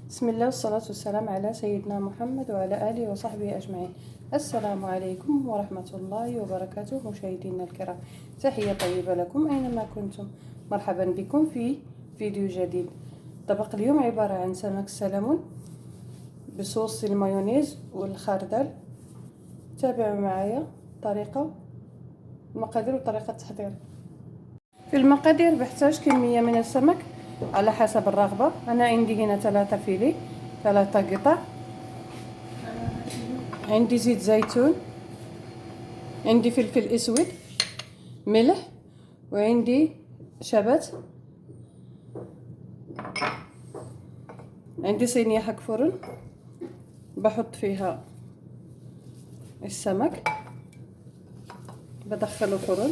بسم الله والصلاة والسلام على سيدنا محمد وعلى آله وصحبه أجمعين. السلام عليكم ورحمة الله وبركاته مشاهدينا الكرام، تحية طيبة لكم أينما كنتم. مرحبا بكم في فيديو جديد. طبق اليوم عبارة عن سمك السلمون بصوص المايونيز والخردل. تابعوا معايا طريقة المقادير وطريقة التحضير. في المقادير بحتاج كمية من السمك على حسب الرغبة. أنا عندي هنا 3 فيلي، 3 قطع. عندي زيت زيتون، عندي فلفل اسود، ملح، وعندي شبت. عندي صينية حق فرن بحط فيها السمك، بدخله فرن.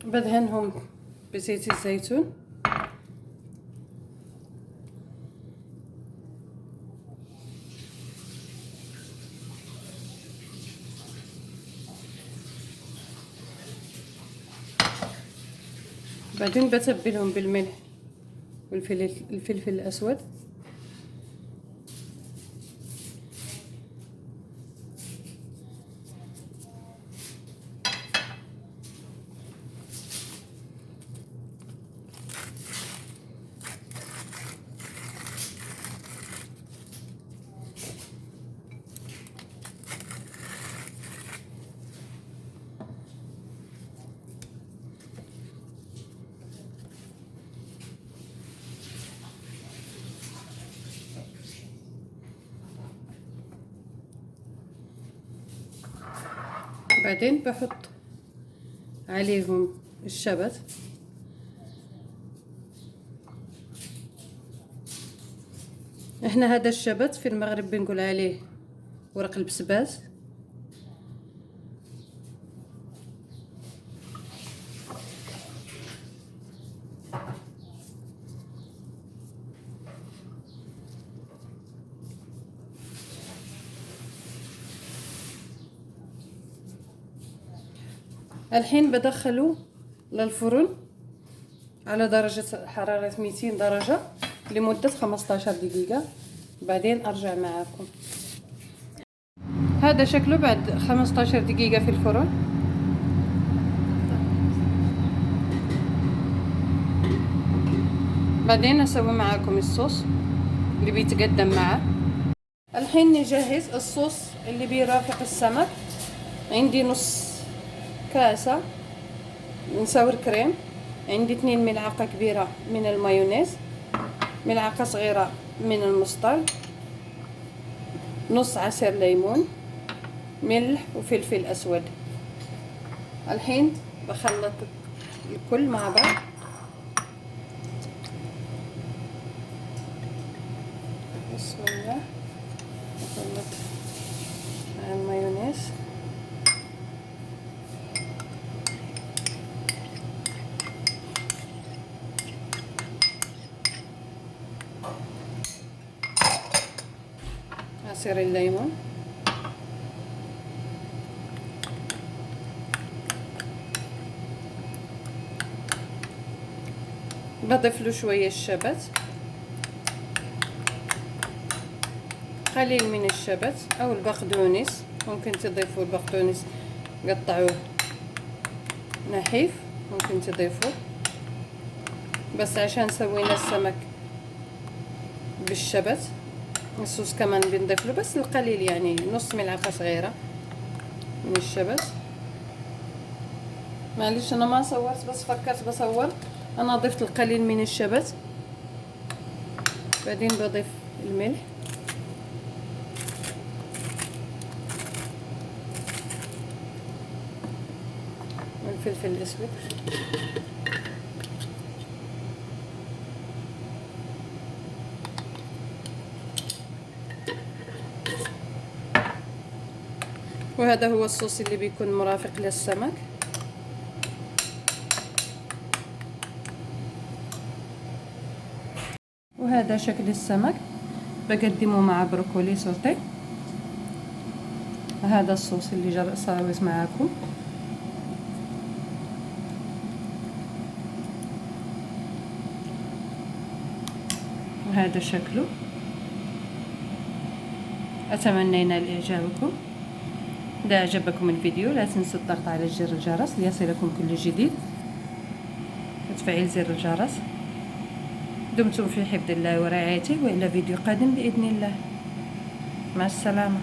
بدهنهم بزيت الزيتون. بعدين بتبلهم بالملح والفلفل الأسود. بعدين بحط عليهم الشبت. احنا هذا الشبت في المغرب بنقول عليه ورق البسباس. الحين بدخله للفرن على درجة حرارة 200 درجة لمدة 15 دقيقة. بعدين أرجع معاكم. هذا شكله بعد 15 دقيقة في الفرن. بعدين أسوي معاكم الصوص اللي بيتقدم معه. الحين نجهز الصوص اللي بيرافق السمك. عندي نص كاسة من ساور كريم، عندي 2 ملعقة كبيرة من المايونيز، ملعقة صغيرة من المسترد، نص عصير ليمون، ملح وفلفل أسود. الحين بخلط الكل مع بعض. بسم الله. بخلط مع المايونيز. عصير الليمون، بضيف له شويه الشبت، قليل من الشبت او البقدونس. ممكن تضيفوا البقدونس قطعوه نحيف، ممكن تضيفوه، بس عشان سوينا السمك بالشبت الصوص كمان بنضيف له بس القليل، يعني نص ملعقة صغيرة من الشبت. معلش انا ما صورت، بس فكرت بصور. انا ضفت القليل من الشبت. بعدين بضيف الملح، والفلفل الاسود، وهذا هو الصوص اللي بيكون مرافق للسمك. وهذا شكل السمك، بقدمه مع بروكولي سوتيه. هذا الصوص اللي سويت معاكم. وهذا شكله. أتمنى ينال إعجابكم. إذا أعجبكم الفيديو لا تنسوا الضغط على زر الجرس ليصلكم كل جديد وتفعيل زر الجرس. دمتم في حفظ الله ورعايته، وإلى فيديو قادم بإذن الله. مع السلامة.